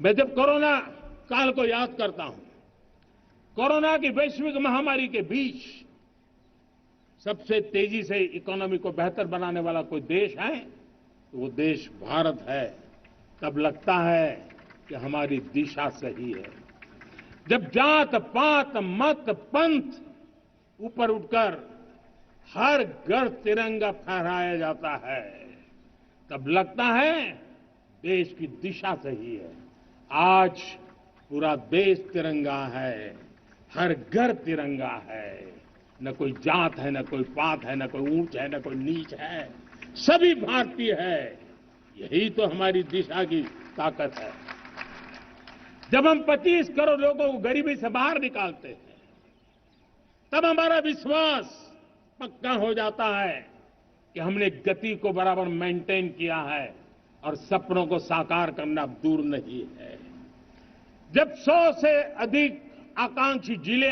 मैं जब कोरोना काल को याद करता हूं, कोरोना की वैश्विक महामारी के बीच सबसे तेजी से इकोनॉमी को बेहतर बनाने वाला कोई देश है तो वो देश भारत है। तब लगता है कि हमारी दिशा सही है। जब जात पात मत पंथ ऊपर उठकर हर घर तिरंगा फहराया जाता है, तब लगता है देश की दिशा सही है। आज पूरा देश तिरंगा है, हर घर तिरंगा है। न कोई जात है, न कोई पात है, न कोई ऊंच है, न कोई नीच है, सभी भारतीय है। यही तो हमारी दिशा की ताकत है। जब हम 25 करोड़ लोगों को गरीबी से बाहर निकालते हैं, तब हमारा विश्वास पक्का हो जाता है कि हमने गति को बराबर मेंटेन किया है और सपनों को साकार करना दूर नहीं है। जब 100 से अधिक आकांक्षी जिले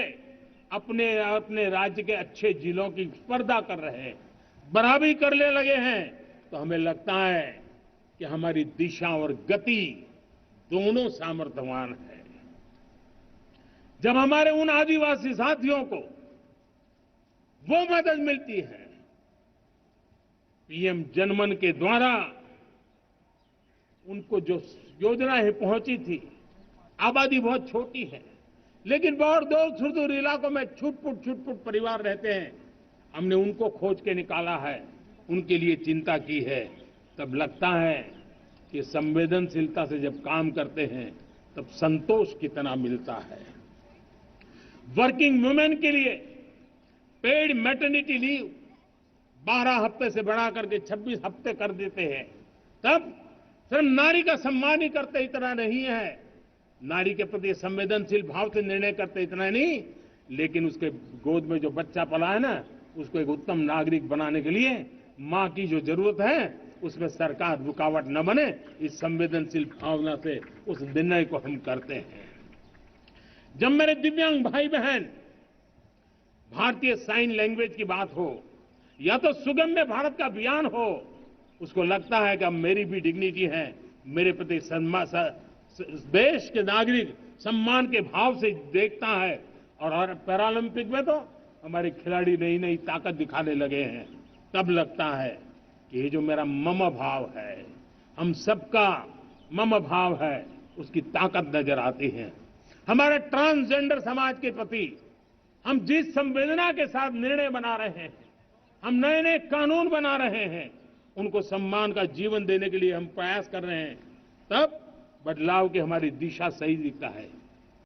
अपने अपने राज्य के अच्छे जिलों की स्पर्धा कर रहे हैं, बराबरी करने लगे हैं, तो हमें लगता है कि हमारी दिशा और गति दोनों सामर्थ्यवान है। जब हमारे उन आदिवासी साथियों को वो मदद मिलती है, पीएम जनमन के द्वारा उनको जो योजनाएं पहुंची थी, आबादी बहुत छोटी है लेकिन बहुत दूर सुदूर इलाकों में छुटपुट परिवार रहते हैं, हमने उनको खोज के निकाला है, उनके लिए चिंता की है। तब लगता है कि संवेदनशीलता से जब काम करते हैं तब संतोष कितना मिलता है। वर्किंग वुमेन के लिए पेड मैटरनिटी लीव 12 हफ्ते से बढ़ा करके 26 हफ्ते कर देते हैं। तब सिर्फ नारी का सम्मान ही करते इतना नहीं है, नारी के प्रति संवेदनशील भाव से निर्णय करते इतना नहीं, लेकिन उसके गोद में जो बच्चा पला है ना, उसको एक उत्तम नागरिक बनाने के लिए मां की जो जरूरत है उसमें सरकार रुकावट न बने, इस संवेदनशील भावना से उस निर्णय को हम करते हैं। जब मेरे दिव्यांग भाई बहन भारतीय साइन लैंग्वेज की बात हो या तो सुगम्य भारत का अभियान हो, उसको लगता है कि अब मेरी भी डिग्निटी है, मेरे प्रति देश के नागरिक सम्मान के भाव से देखता है। और पैरालंपिक में तो हमारे खिलाड़ी नई नई ताकत दिखाने लगे हैं। तब लगता है कि ये जो मेरा मम भाव है, हम सबका मम भाव है, उसकी ताकत नजर आती है। हमारे ट्रांसजेंडर समाज के प्रति हम जिस संवेदना के साथ निर्णय बना रहे हैं, हम नए नए कानून बना रहे हैं, उनको सम्मान का जीवन देने के लिए हम प्रयास कर रहे हैं, तब बदलाव की हमारी दिशा सही दिखता है।